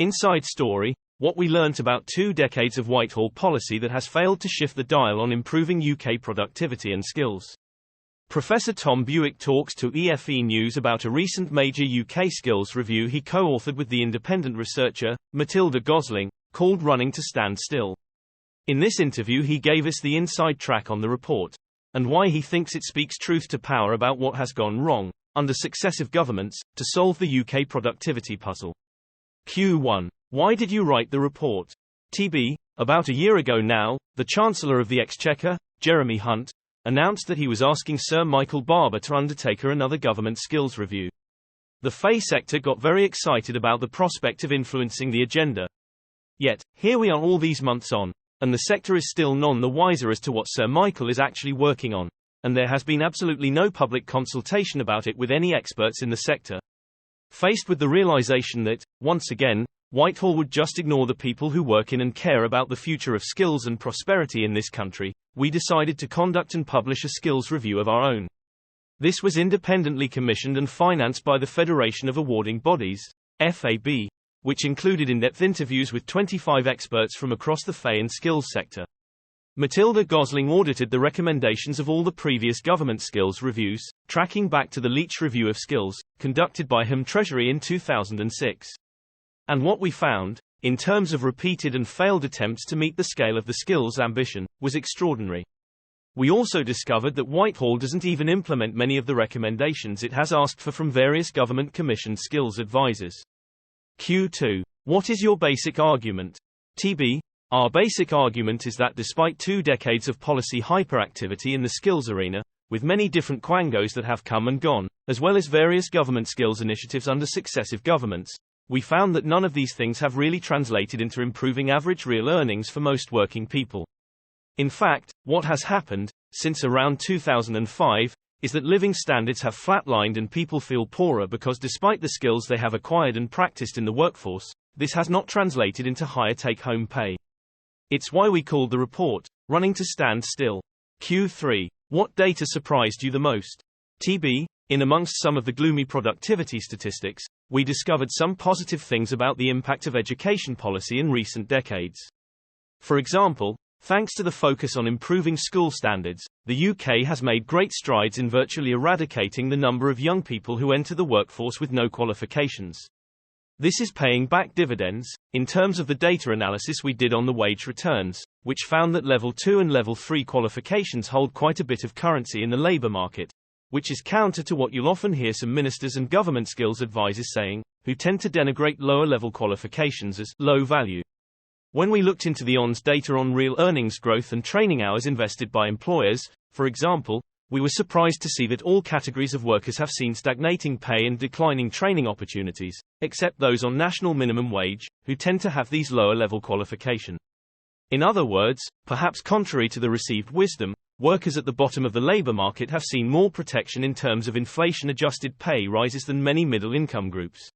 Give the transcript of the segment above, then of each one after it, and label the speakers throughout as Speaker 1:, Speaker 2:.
Speaker 1: Inside story, what we learnt about 2 decades of Whitehall policy that has failed to shift the dial on improving UK productivity and skills. Professor Tom Bewick talks to EFE News about a recent major UK skills review he co-authored with the independent researcher, Matilda Gosling, called Running to Stand Still. In this interview he gave us the inside track on the report, and why he thinks it speaks truth to power about what has gone wrong, under successive governments, to solve the UK productivity puzzle. Q1. Why did you write the report? TB. About a year ago now, the Chancellor of the Exchequer, Jeremy Hunt, announced that he was asking Sir Michael Barber to undertake another government skills review. The FE sector got very excited about the prospect of influencing the agenda. Yet, here we are all these months on, and the sector is still none the wiser as to what Sir Michael is actually working on, and there has been absolutely no public consultation about it with any experts in the sector. Faced with the realization that, once again, Whitehall would just ignore the people who work in and care about the future of skills and prosperity in this country, we decided to conduct and publish a skills review of our own. This was independently commissioned and financed by the Federation of Awarding Bodies, FAB, which included in-depth interviews with 25 experts from across the FE and skills sector. Matilda Gosling audited the recommendations of all the previous government skills reviews, tracking back to the Leitch Review of Skills, conducted by HM Treasury in 2006. And what we found, in terms of repeated and failed attempts to meet the scale of the skills ambition, was extraordinary. We also discovered that Whitehall doesn't even implement many of the recommendations it has asked for from various government-commissioned skills advisors. Q2. What is your basic argument? TB. Our basic argument is that despite 2 decades of policy hyperactivity in the skills arena, with many different quangos that have come and gone, as well as various government skills initiatives under successive governments, we found that none of these things have really translated into improving average real earnings for most working people. In fact, what has happened, since around 2005, is that living standards have flatlined and people feel poorer because despite the skills they have acquired and practiced in the workforce, this has not translated into higher take-home pay. It's why we called the report, Running to Stand Still. Q3. What data surprised you the most? TB. In amongst some of the gloomy productivity statistics, we discovered some positive things about the impact of education policy in recent decades. For example, thanks to the focus on improving school standards, the UK has made great strides in virtually eradicating the number of young people who enter the workforce with no qualifications. This is paying back dividends, in terms of the data analysis we did on the wage returns, which found that Level 2 and Level 3 qualifications hold quite a bit of currency in the labour market, which is counter to what you'll often hear some ministers and government skills advisors saying, who tend to denigrate lower-level qualifications as low value. When we looked into the ONS data on real earnings growth and training hours invested by employers, for example, we were surprised to see that all categories of workers have seen stagnating pay and declining training opportunities, except those on national minimum wage, who tend to have these lower-level qualifications. In other words, perhaps contrary to the received wisdom, workers at the bottom of the labour market have seen more protection in terms of inflation-adjusted pay rises than many middle-income groups.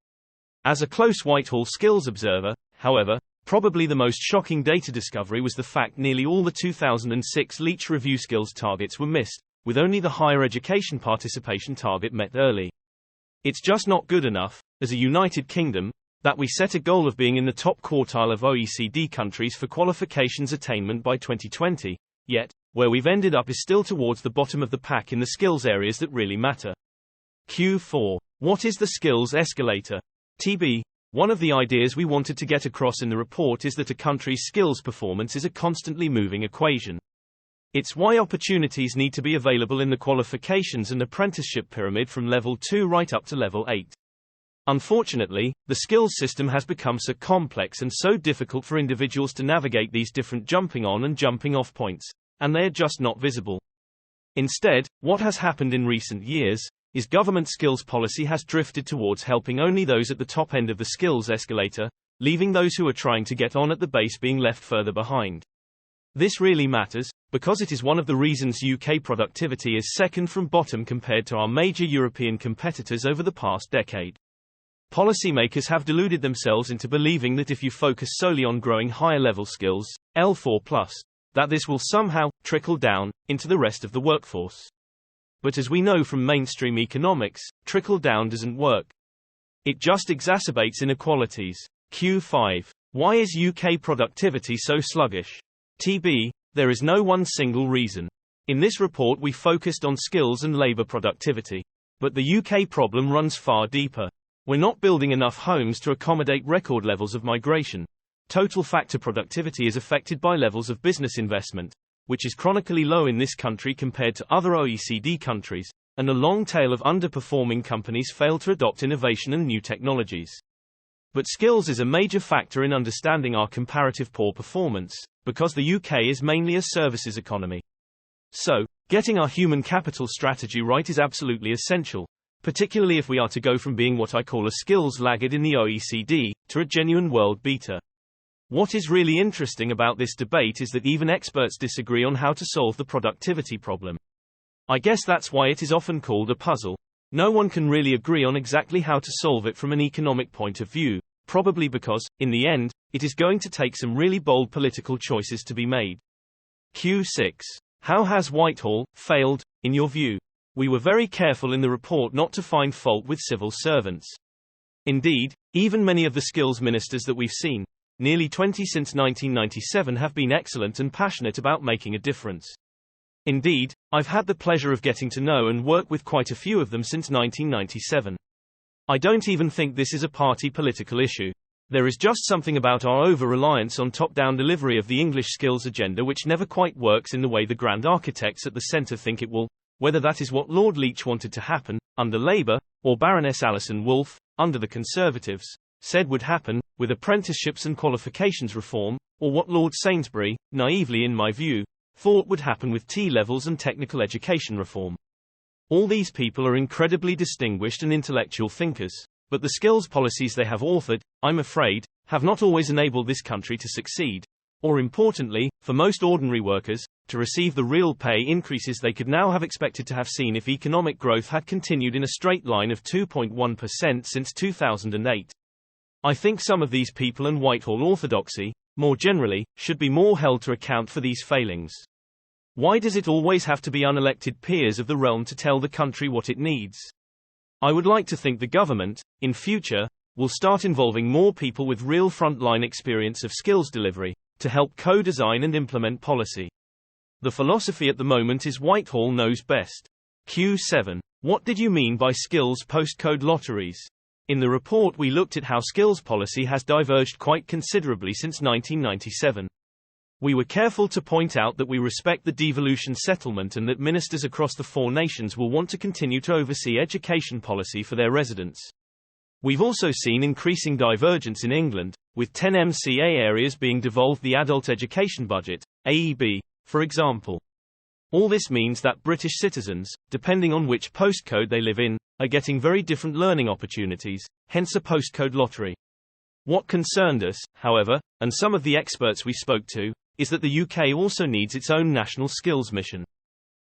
Speaker 1: As a close Whitehall skills observer, however, probably the most shocking data discovery was the fact nearly all the 2006 Leitch Review skills targets were missed, with only the higher education participation target met early. It's just not good enough, as a United Kingdom, that we set a goal of being in the top quartile of OECD countries for qualifications attainment by 2020, yet, where we've ended up is still towards the bottom of the pack in the skills areas that really matter. Q4. What is the skills escalator? TB. One of the ideas we wanted to get across in the report is that a country's skills performance is a constantly moving equation. It's why opportunities need to be available in the qualifications and apprenticeship pyramid from level 2 right up to level 8. Unfortunately, the skills system has become so complex and so difficult for individuals to navigate these different jumping on and jumping off points, and they are just not visible. Instead, what has happened in recent years is government skills policy has drifted towards helping only those at the top end of the skills escalator, leaving those who are trying to get on at the base being left further behind. This really matters, because it is one of the reasons UK productivity is second from bottom compared to our major European competitors over the past decade. Policymakers have deluded themselves into believing that if you focus solely on growing higher-level skills, L4+, that this will somehow trickle down into the rest of the workforce. But as we know from mainstream economics, trickle down doesn't work. It just exacerbates inequalities. Q5. Why is UK productivity so sluggish? TB, there is no one single reason. In this report we focused on skills and labour productivity. But the UK problem runs far deeper. We're not building enough homes to accommodate record levels of migration. Total factor productivity is affected by levels of business investment, which is chronically low in this country compared to other OECD countries, and a long tail of underperforming companies fail to adopt innovation and new technologies. But skills is a major factor in understanding our comparative poor performance, because the UK is mainly a services economy. So, getting our human capital strategy right is absolutely essential, particularly if we are to go from being what I call a skills laggard in the OECD, to a genuine world beater. What is really interesting about this debate is that even experts disagree on how to solve the productivity problem. I guess that's why it is often called a puzzle. No one can really agree on exactly how to solve it from an economic point of view, probably because, in the end, it is going to take some really bold political choices to be made. Q6. How has Whitehall failed, in your view? We were very careful in the report not to find fault with civil servants. Indeed, even many of the skills ministers that we've seen, nearly 20 since 1997, have been excellent and passionate about making a difference. Indeed, I've had the pleasure of getting to know and work with quite a few of them since 1997. I don't even think this is a party political issue. There is just something about our over-reliance on top-down delivery of the English skills agenda which never quite works in the way the grand architects at the centre think it will, whether that is what Lord Leitch wanted to happen, under Labour, or Baroness Alison Wolfe, under the Conservatives, said would happen, with apprenticeships and qualifications reform, or what Lord Sainsbury, naively in my view, thought would happen with T-levels and technical education reform. All these people are incredibly distinguished and intellectual thinkers, but the skills policies they have authored, I'm afraid, have not always enabled this country to succeed, or importantly, for most ordinary workers, to receive the real pay increases they could now have expected to have seen if economic growth had continued in a straight line of 2.1% since 2008. I think some of these people and Whitehall orthodoxy, more generally, should be more held to account for these failings. Why does it always have to be unelected peers of the realm to tell the country what it needs? I would like to think the government, in future, will start involving more people with real frontline experience of skills delivery, to help co-design and implement policy. The philosophy at the moment is Whitehall knows best. Q7. What did you mean by skills postcode lotteries? In the report we looked at how skills policy has diverged quite considerably since 1997. We were careful to point out that we respect the devolution settlement and that ministers across the four nations will want to continue to oversee education policy for their residents. We've also seen increasing divergence in England, with 10 MCA areas being devolved the adult education budget, AEB, for example. All this means that British citizens, depending on which postcode they live in, are getting very different learning opportunities, hence a postcode lottery. What concerned us, however, and some of the experts we spoke to, is that the UK also needs its own national skills mission.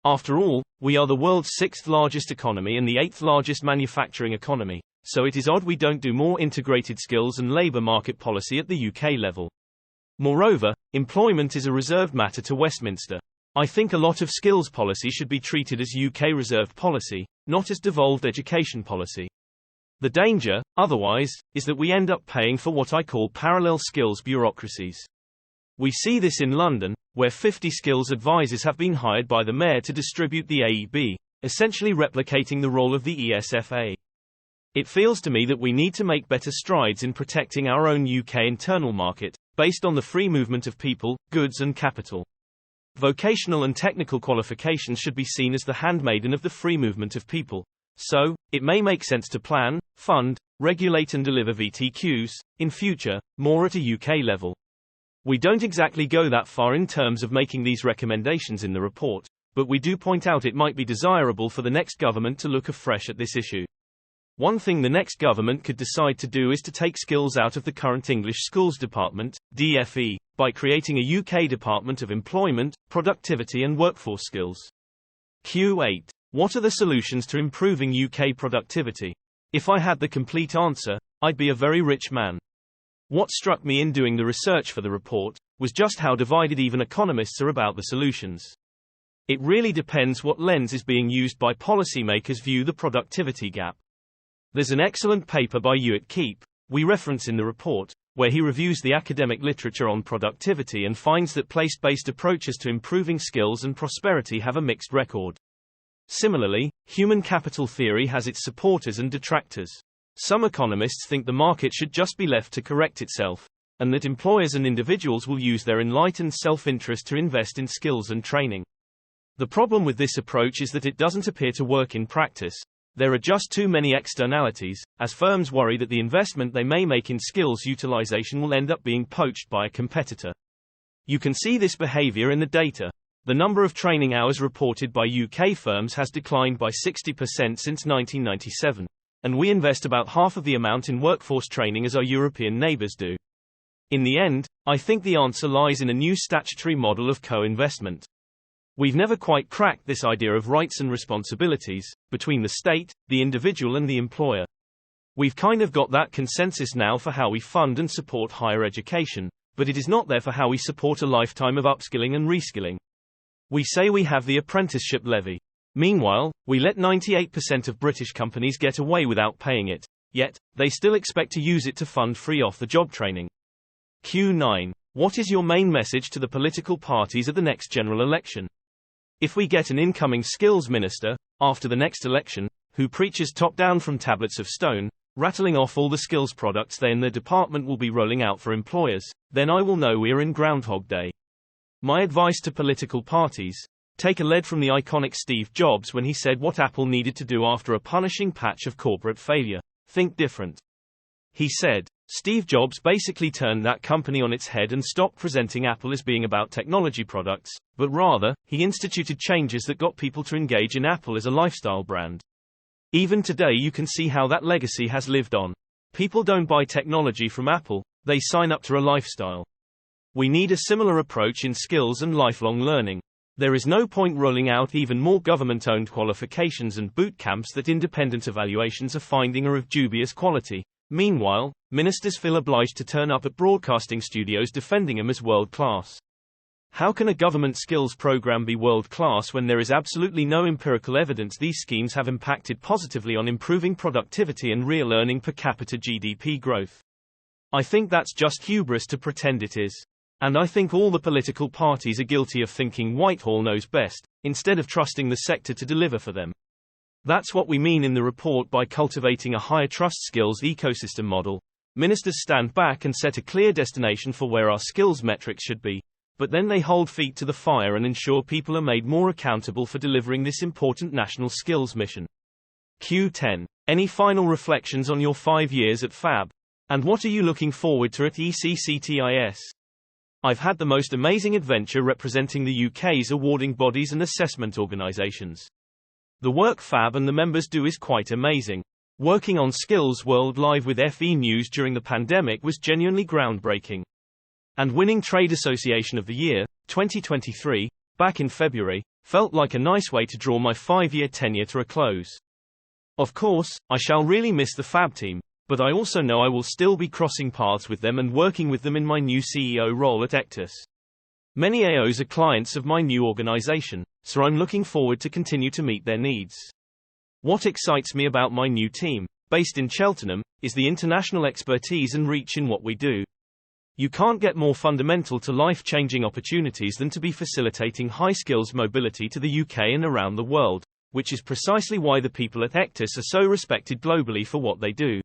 Speaker 1: After all, we are the world's 6th largest economy and the 8th largest manufacturing economy, so it is odd we don't do more integrated skills and labour market policy at the UK level. Moreover, employment is a reserved matter to Westminster. I think a lot of skills policy should be treated as UK reserved policy, not as devolved education policy. The danger, otherwise, is that we end up paying for what I call parallel skills bureaucracies. We see this in London, where 50 skills advisors have been hired by the mayor to distribute the AEB, essentially replicating the role of the ESFA. It feels to me that we need to make better strides in protecting our own UK internal market, based on the free movement of people, goods and capital. Vocational and technical qualifications should be seen as the handmaiden of the free movement of people. So, it may make sense to plan, fund, regulate and deliver VTQs, in future, more at a UK level. We don't exactly go that far in terms of making these recommendations in the report, but we do point out it might be desirable for the next government to look afresh at this issue. One thing the next government could decide to do is to take skills out of the current English Schools Department, DFE, by creating a UK Department of Employment, Productivity and Workforce Skills. Q8. What are the solutions to improving UK productivity? If I had the complete answer, I'd be a very rich man. What struck me in doing the research for the report was just how divided even economists are about the solutions. It really depends what lens is being used by policymakers view the productivity gap. There's an excellent paper by Hewitt Keep, we reference in the report, where he reviews the academic literature on productivity and finds that place-based approaches to improving skills and prosperity have a mixed record. Similarly, human capital theory has its supporters and detractors. Some economists think the market should just be left to correct itself, and that employers and individuals will use their enlightened self-interest to invest in skills and training. The problem with this approach is that it doesn't appear to work in practice. There are just too many externalities, as firms worry that the investment they may make in skills utilization will end up being poached by a competitor. You can see this behavior in the data. The number of training hours reported by UK firms has declined by 60% since 1997, and we invest about half of the amount in workforce training as our European neighbours do. In the end, I think the answer lies in a new statutory model of co-investment. We've never quite cracked this idea of rights and responsibilities between the state, the individual and the employer. We've kind of got that consensus now for how we fund and support higher education, but it is not there for how we support a lifetime of upskilling and reskilling. We say we have the apprenticeship levy. Meanwhile, we let 98% of British companies get away without paying it, yet they still expect to use it to fund free off-the-job training. Q9. What is your main message to the political parties at the next general election? If we get an incoming skills minister, after the next election, who preaches top-down from tablets of stone, rattling off all the skills products they and their department will be rolling out for employers, then I will know we are in Groundhog Day. My advice to political parties: take a lead from the iconic Steve Jobs when he said what Apple needed to do after a punishing patch of corporate failure: think different. He said, Steve Jobs basically turned that company on its head and stopped presenting Apple as being about technology products, but rather, he instituted changes that got people to engage in Apple as a lifestyle brand. Even today you can see how that legacy has lived on. People don't buy technology from Apple, they sign up to a lifestyle. We need a similar approach in skills and lifelong learning. There is no point rolling out even more government-owned qualifications and boot camps that independent evaluations are finding are of dubious quality. Meanwhile, ministers feel obliged to turn up at broadcasting studios defending them as world-class. How can a government skills program be world-class when there is absolutely no empirical evidence these schemes have impacted positively on improving productivity and real earning per capita GDP growth? I think that's just hubris to pretend it is. And I think all the political parties are guilty of thinking Whitehall knows best, instead of trusting the sector to deliver for them. That's what we mean in the report by cultivating a higher trust skills ecosystem model. Ministers stand back and set a clear destination for where our skills metrics should be, but then they hold feet to the fire and ensure people are made more accountable for delivering this important national skills mission. Q10. Any final reflections on your 5 years at FAB? And what are you looking forward to at ECCTIS? I've had the most amazing adventure representing the UK's awarding bodies and assessment organisations. The work FAB and the members do is quite amazing. Working on Skills World Live with FE News during the pandemic was genuinely groundbreaking. And winning Trade Association of the Year, 2023, back in February, felt like a nice way to draw my 5-year tenure to a close. Of course, I shall really miss the FAB team, but I also know I will still be crossing paths with them and working with them in my new CEO role at Ectus. Many AOs are clients of my new organisation, so I'm looking forward to continue to meet their needs. What excites me about my new team, based in Cheltenham, is the international expertise and reach in what we do. You can't get more fundamental to life-changing opportunities than to be facilitating high-skills mobility to the UK and around the world, which is precisely why the people at Ectus are so respected globally for what they do.